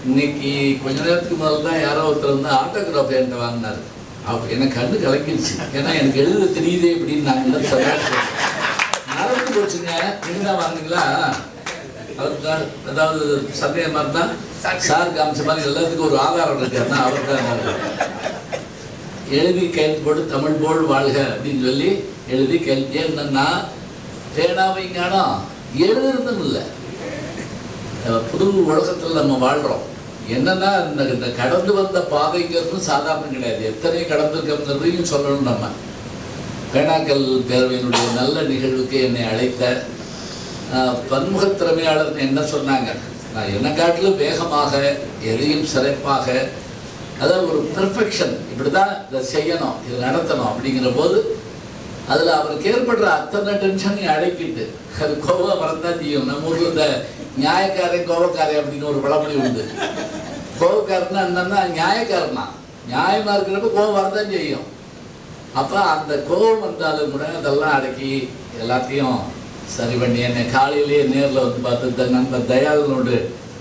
Speaker 5: இன்னைக்கு கொஞ்ச நேரத்துக்கு முதல்ல தான் யாரோ ஒருத்தர் வந்து ஆட்டோகிராஃப் என்கிட்ட வாங்கினார். எனக்கு கண்ணு கலக்கிடுச்சு. ஏன்னா எனக்கு எழுத தெரியுதே அப்படின்னு நாங்கள் சொல்ல நடந்து போச்சுங்க. என்ன வாங்கினீங்களா? அவருக்கு ஏதாவது சந்தேகமாக இருந்தால் சார் காமிச்ச மாதிரி எல்லாத்துக்கும் ஒரு ஆதாரம் இருக்காருன்னா அவர் தான் எழுதி கையெழுத்து போட்டு தமிழ் போல் வாழ்க அப்படின்னு சொல்லி எழுதி கையெழுத்து. என்னன்னா பேனாவை காணோம், எழுதுறதும் இல்லை. புது உலகத்தில் நம்ம வாழ்கிறோம். என்னன்னா இந்த கடந்து வந்த பாதைங்கிறதும் சாதாரணம் கிடையாது. எத்தனை கடந்திருக்கிறதையும் சொல்லணும். நம்ம பேனாக்கள் பேரவையினுடைய நல்ல நிகழ்வுக்கு என்னை அழைத்த பன்முகத் திறமையாளர் என்ன சொன்னாங்க, நான் என்ன காட்டிலும் வேகமாக எதையும் சிறப்பாக, அதாவது ஒரு பெர்ஃபெக்ஷன், இப்படி தான் இதை செய்யணும், இதை நடத்தணும் அப்படிங்கிற போது அதில் அவருக்கு ஏற்படுற அத்தனை டென்ஷனையும் அடக்கிட்டு அது கோவம் வரதான் செய்யும். நம்ம ஊரில் இந்த நியாயக்காரன் கோவக்காரன் அப்படின்னு ஒரு பழமொழி உண்டு. கோவக்காரன்னா என்னன்னா நியாயக்காரனா, நியாயமாக இருக்கிறப்ப கோவம் வரதான் செய்யும். அப்போ அந்த கோபம் வந்தாலும் கூட அதெல்லாம் அடக்கி எல்லாத்தையும் சரி பண்ணி என்னை காலையிலேயே நேரில் வந்து பார்த்து நண்பர் தயாளனோடு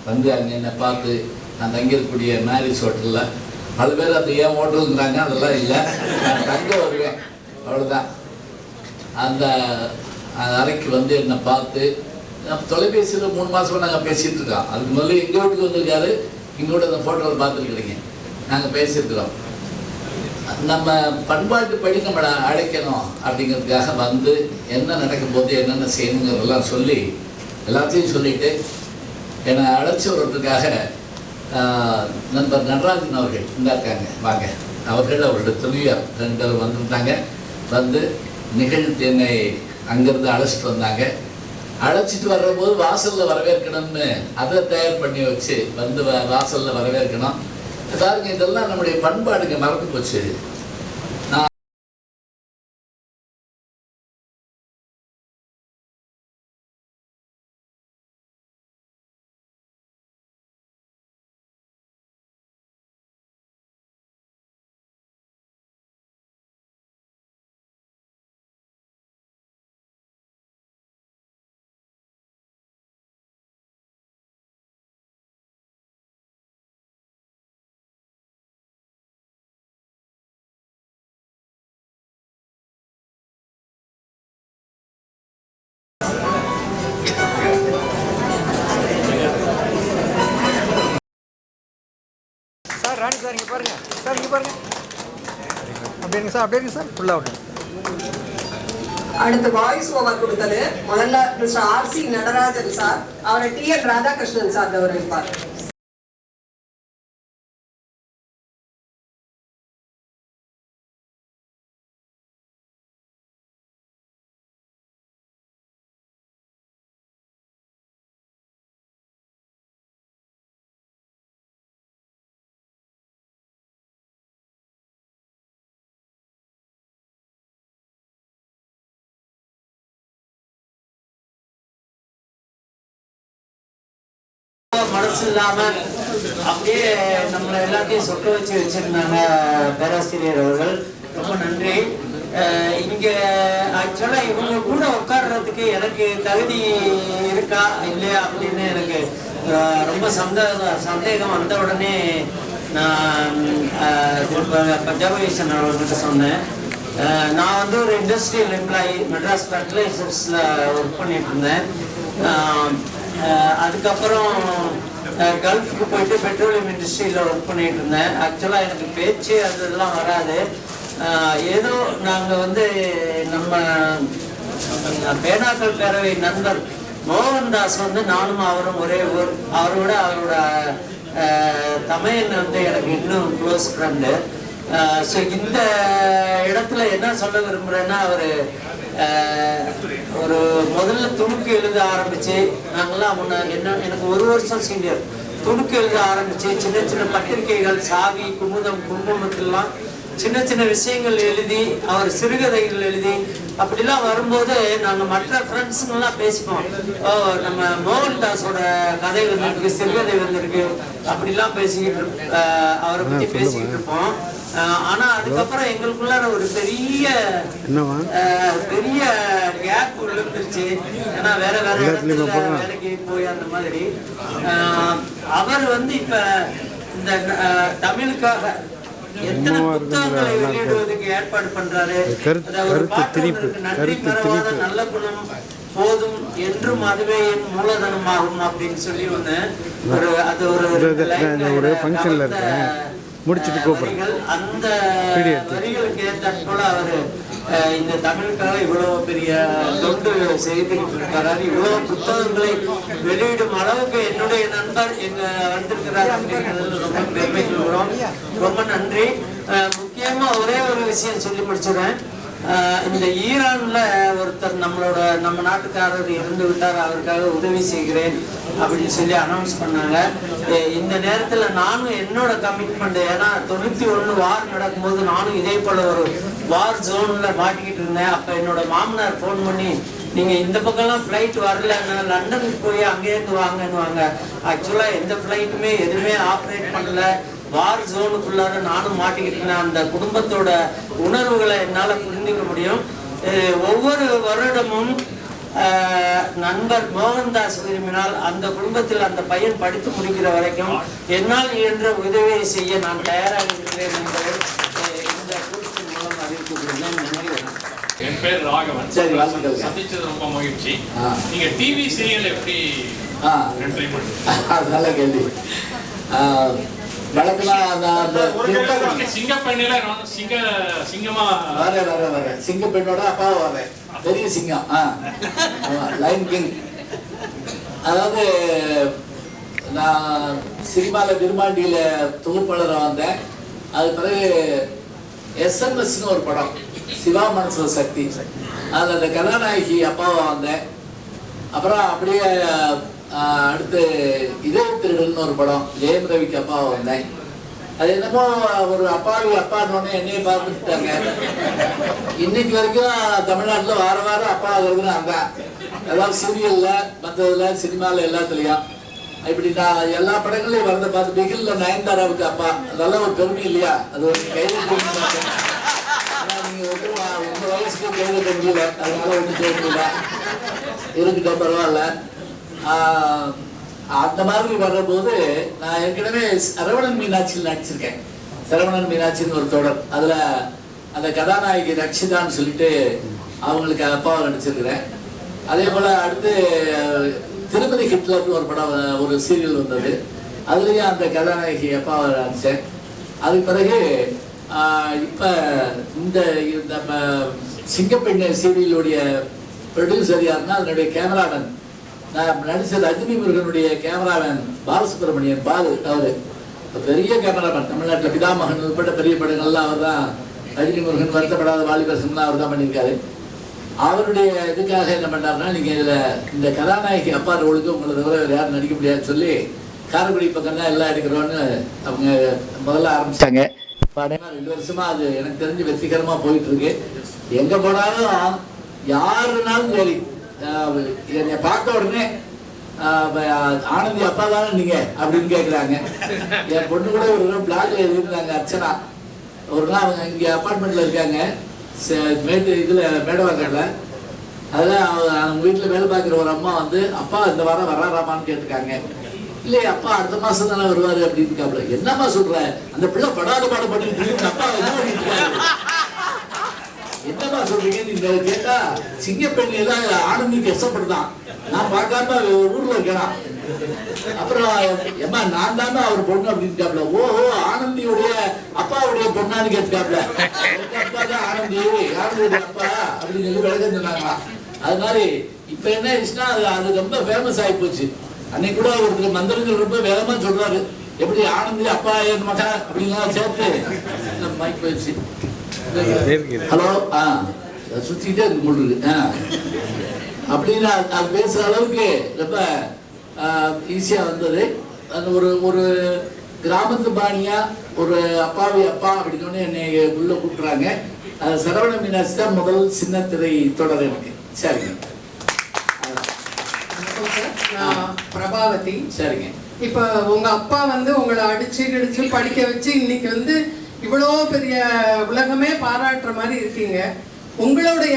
Speaker 5: வந்து அங்கே என்னை பார்த்து நான் தங்கியிருக்கக்கூடிய மேரேஜ் ஹோட்டலில் பல பேர் அது ஏன் ஹோட்டலுங்கிறாங்க, அதெல்லாம் இல்லை, நான் தங்க வருவேன் அவ்வளோதான். அந்த அறைக்கு வந்து என்னை பார்த்து தொலைபேசியில் 3 மாதமாக நாங்கள் பேசிகிட்டு இருக்கோம். அதுக்கு முதல்ல எங்கள் வீட்டுக்கு வந்திருக்காரு, இங்கே கூட அந்த ஃபோட்டோவில் பார்த்துருக்கிறீங்க, நாங்கள் பேசியிருக்கிறோம். நம்ம பண்பாட்டுப்படி நம்மளை அழைக்கணும் அப்படிங்கிறதுக்காக வந்து என்ன நடக்கும் போது என்னென்ன செய்யணுங்கிறதெல்லாம் சொல்லி எல்லாத்தையும் சொல்லிட்டு என்னை அழைச்சி வர்றதுக்காக நண்பர் நடராஜன் அவர்கள் இருந்தாங்க. வாங்க அவர்கள் அவருடைய துணையார் 2 பேர் வந்திருந்தாங்க. வந்து நிகழ்ச்சி என்னை அங்கேருந்து அழைச்சிட்டு வந்தாங்க. அழைச்சிட்டு வர்றபோது வாசலில் வரவேற்கணும்னு அதை தயார் பண்ணி வச்சு வந்து வாசலில் வரவேற்கணும். பாருங்க, இதெல்லாம் நம்முடைய பண்பாடுங்க மறந்து போச்சு.
Speaker 4: சார் ராணி சார் இங்கே பாருங்க, சார் இங்கே பாருங்க, அப்படிங்க சார், அப்படிங்க சார், ஃபுல்லாக விட்டு.
Speaker 1: அடுத்து வாய்ஸ் ஓவர் கொடுத்தது முதல்ல மிஸ்டர் RC நடராஜன் சார், அவரை TN ராதாகிருஷ்ணன் சார் கௌரவிப்பார்.
Speaker 7: மனசு இல்லாம அப்படியே நம்மளை எல்லாத்தையும் சொட்ட வச்சு வச்சிருந்தாங்க பேராசிரியர் அவர்கள். ரொம்ப நன்றி. இங்க ஆக்சுவலா இவங்க கூட உட்கார்றதுக்கு எனக்கு தகுதி இருக்கா இல்லையா அப்படின்னு எனக்கு ரொம்ப சந்தேகம் வந்த உடனே நான் பஞ்சாபேஷன் அவர்கிட்ட சொன்னேன். நான் வந்து ஒரு இண்டஸ்ட்ரியல் எம்ப்ளாயி, மெட்ராஸ் ஃபர்டிலைசர்ஸ்ல ஒர்க் பண்ணிட்டு இருந்தேன். அதுக்கப்புறம் கல்ஃபுக்கு போயிட்டு பெட்ரோலியம் இண்டஸ்ட்ரியில் ஒர்க் பண்ணிட்டு இருந்தேன். ஆக்சுவலாக எனக்கு பேச்சு அதெல்லாம் வராது. ஏதோ நாங்கள் வந்து நம்ம பேனாக்கள் பேரவை நண்பர் மோகன்தாஸ் வந்து நானும் அவரும் ஒரே ஊர், அவரோட தமையன் வந்து எனக்கு இன்னும் க்ளோஸ் ஃப்ரெண்டு. ஸோ இந்த இடம் இடத்துல என்ன சொல்ல விரும்புகிறேன்னா, அவர் ஒரு முதல்ல துணுக்கு எழுத ஆரம்பிச்சு, நாங்களாம் எனக்கு 1 வருஷம் சீனியர், துணுக்கு எழுத ஆரம்பிச்சு சின்ன சின்ன பத்திரிகைகள், சாவி, குமுதம், குங்குமத்திலாம் சின்ன சின்ன விஷயங்கள் எழுதி, அவர் சிறுகதைகள் எழுதி அப்படிலாம் வரும்போது நாங்கள் மற்ற ஃப்ரெண்ட்ஸுங்கெல்லாம் பேசிப்போம். நம்ம மோகன்தாஸோட கதை வந்திருக்கு, சிறுகதை வந்திருக்கு அப்படிலாம் பேசிக்கிட்டு அவரை பற்றி பேசிக்கிட்டு இருப்போம். ஆனால் அதுக்கப்புறம் எங்களுக்குள்ளார ஒரு பெரிய கேப் விழுந்துருச்சு. ஏன்னா வேற இடத்துல வேலைக்கு போய் அந்த மாதிரி அவர் இப்போ இந்த தமிழுக்காக எத்தனை புத்தகங்களை வெளியிடுவதற்கு ஏற்பாடு பண்றாரு. ஒரு பாட்டு இருக்கு, நன்றி மறவாத நல்ல குணம் போதும் என்றும் அதுவே என் மூலதனமாகும் அப்படின்னு சொல்லி அது ஒரு ஃபங்க்ஷன்ல முடிச்சிட்டு கூப்பிடுறேன். அந்த வரிகளுக்கு ஏற்றாற் போல அவரு இந்த தமிழுக்காக இவ்வளவு பெரிய தொண்டு செய்துகிட்டு இருக்காரு. இவ்வளவு புத்தகங்களை வெளியிடும் அளவுக்கு என்னுடைய நண்பர் எங்க வந்திருக்கிறார் அப்படிங்கிறதுல ரொம்ப பெருமை கொள்கிறோம். ரொம்ப நன்றி. முக்கியமா ஒரே ஒரு விஷயம் சொல்லி முடிச்சிடுறேன். இந்த ஈரான்ல ஒருத்தர் நம்ம நாட்டுக்காரர் இறந்து விட்டார், அவருக்காக உதவி செய்கிறேன் அப்படின்னு சொல்லி அனௌன்ஸ் பண்ணாங்க. இந்த நேரத்தில் நானும் என்னோட கமிட்மெண்ட், ஏன்னா 91 வார் நடக்கும்போது நானும் இதே போல ஒரு வார் ஜோன்ல மாட்டிக்கிட்டு இருந்தேன். அப்போ என்னோட மாமனார் ஃபோன் பண்ணி, நீங்க இந்த பக்கம்லாம் ஃப்ளைட் வரல, லண்டனுக்கு போய் அங்கேருந்து வாங்க. ஆக்சுவலா எந்த ஃப்ளைட்டுமே எதுவுமே ஆப்ரேட் பண்ணல. வார் ஜோனுக்குள்ளார நானும் மாட்டிக்கிட்டு அந்த குடும்பத்தோட உணர்வுகளை என்னால் புரிஞ்சுக்க முடியும். ஒவ்வொரு வருடமும் நண்பர் மோகன்தாஸ் விரும்பினால் அந்த குடும்பத்தில் அந்த பையன் படித்து முடிக்கிற வரைக்கும் என்னால் இயன்ற உதவியை செய்ய நான் தயாராக இருக்கிறேன் என்பதை இந்த கூட்டத்தின் மூலம் அறிவித்துள்ளேன்.
Speaker 8: என் பேர் ராகவன்.
Speaker 5: சரி, வாழ்த்துக்கள்.
Speaker 8: சந்திச்சது ரொம்ப மகிழ்ச்சி. நீங்க டிவி சீரியல் எப்படி என்ட்ரி பண்ணுங்க?
Speaker 5: நல்ல கேள்வி.
Speaker 8: சிங்கப்பெண்ணில சிங்கமா
Speaker 5: வர சிங்கப்பெண்ணோட அப்பாவை வரேன், பெரிய சிங்கம், லைன் கிங். அதாவது நான் சினிமாவில் விரும்பாண்டியில் தொகுப்பாளராக வந்தேன். அது பிறகு SMS-ன்னு ஒரு படம், சிவா மனசுல சக்தி, அதில் அந்த கதாநாயகி அப்பாவை வந்தேன். அப்புறம் அப்படியே அடுத்து இதய திருடன்னு ஒரு படம், ஜெயம் ரவிக்கு அப்பாவை வந்தேன். அது என்னமோ ஒரு அப்பான்னு என்னையே பார்த்துட்டாங்க. இன்னைக்கு வரைக்கும் தமிழ்நாட்டில் வாரம் அப்பா ஆகுறதுன்னு அதான், அதாவது சீரியலில், மற்றதில், சினிமாவில், எல்லாத்துலேயும். இப்படி நான் எல்லா படங்களையும் வரத பார்த்து பிகில்ல நயன்தாராவுக்கு அப்பா, அதெல்லாம் ஒரு பெருமை இல்லையா? அது ஒரு கைது போட்டு நீங்கள் உங்கள் வயசுக்கு கைது பண்ணல, அதனால ஒன்றும் செய்ய முடியல, இருக்கிட்ட பரவாயில்ல. அந்த மாதிரி வர்றபோது நான் ஏற்கனவே சரவணன் மீனாட்சியில் நடிச்சிருக்கேன். சரவணன் மீனாட்சின்னு ஒரு தொடர், அதில் அந்த கதாநாயகி ரக்ஷிதான்னு சொல்லிட்டு அவங்களுக்கு அப்பாவை நடிச்சிருக்கிறேன். அதே போல் அடுத்து திருமதி ஹிட்லர்னு ஒரு படம், ஒரு சீரியல் வந்தது, அதுலேயும் அந்த கதாநாயகி அப்பாவை நடித்தேன். அதுக்கு பிறகு இப்போ இந்த நம்ம சிங்கப்பெண்ணை சீரியலுடைய ப்ரொடியூசர் யாருன்னா அதனுடைய கேமராமேன், நான் நடித்த ரஜினி முருகனுடைய கேமராமேன் பாலசுப்ரமணியன், பாலு. அவர் பெரிய கேமராமேன், தமிழ்நாட்டில் பிதாமகன் உட்பட்ட பெரிய படங்கள்லாம் அவர் தான். ரஜினி முருகன், வருத்தப்படாத வாலிபர்சன்லாம் அவர் தான் பண்ணியிருக்காரு. அவருடைய இதுக்காக என்ன பண்ணாருன்னா, நீங்கள் இதில் இந்த கதாநாயகி அப்பா ரோலுக்கு உங்களை தவிர வேறு யாரும் நடிக்க முடியாதுன்னு சொல்லி காரைக்குடி பக்கம் தான் எல்லாம் எடுக்கிறோன்னு அவங்க முதல்ல ஆரம்பிச்சிட்டாங்க. இப்போ 2 வருஷமா அது எனக்கு தெரிஞ்சு வெற்றிகரமாக போயிட்டு இருக்கு. எங்கே போனாலும் யாருனாலும் சரி என்னை பார்த்த உடனே ஆனந்தி அப்பா தானே நீங்க அப்படின்னு கேட்குறாங்க. என் பொண்ணு கூட ஒரு நாள் பிளாக்ல எழுதிருந்தாங்க, அர்ச்சனா. ஒரு நாள் அவங்க இங்கே அப்பார்ட்மெண்ட்ல இருக்காங்க, இதில் மேடவாக்கரில். அதில் அவங்க வீட்டில் வேலை பார்க்குற ஒரு அம்மா வந்து, அப்பா இந்த வாரம் வராராமான்னு கேட்டிருக்காங்க. இல்லையே, அப்பா அடுத்த மாதம் தானே வருவார் அப்படின்னு இருக்காப்புல. என்னம்மா சொல்ற, அந்த பிள்ளை படாத பாடம் பண்ணிட்டு அப்பா என்ன பண்ணிட்டு இருக்காரு, என்னம்மா சொல்றீங்க நீங்க கேட்டா, சிங்கப்பெண் எல்லாம் ஆனந்திக்கு கஷ்டப்படுதான், நான் பார்க்காம ஊர்ல இருக்கேன். அப்புறம் ஏமா நான் தானே அவர் பொண்ணு அப்படின்னு. ஓஹோ, ஆனந்தியுடைய அப்பாவுடைய பொண்ணான்னு கேட்டுக்காப்ல. அப்பா தான் ஆனந்தியுடைய அப்பா அப்படின்னு சொல்லி விளக்கம் சொன்னாங்களா. அது மாதிரி இப்ப என்ன ஆயிடுச்சுன்னா அது ரொம்ப ஃபேமஸ் ஆகி போச்சு. அன்னைக்கு கூட ஒருத்தர் மந்திரங்கள் ரொம்ப வேகமா சொல்றாரு, எப்படி ஆனந்தி அப்பா என் மகன் அப்படின்லாம் சேர்த்து மைக் போயிடுச்சு. ஹலோ சுற்றிக்கிட்டே இருக்கு முடிருக்கு அப்படின்னு அது பேசுகிற அளவுக்கு ரொம்ப ஈஸியாக வந்தது. அது ஒரு கிராமத்து பாணியாக ஒரு அப்பாவி அப்பா அப்படின்னு என்னை உள்ளே கூப்பிட்றாங்க. சரவண மீனாட்சி தான் முதல் சின்ன திரை தொடர் எனக்கு. சரிங்க.
Speaker 9: நான் பிரபாவதி.
Speaker 5: சரிங்க.
Speaker 9: இப்போ உங்க அப்பா வந்து உங்களை அடிச்சு கிடிச்சு படிக்க வச்சு இன்னைக்கு வந்து இவ்வளோ பெரிய உலகமே பாராட்டுற மாதிரி இருக்கீங்க. உங்களுடைய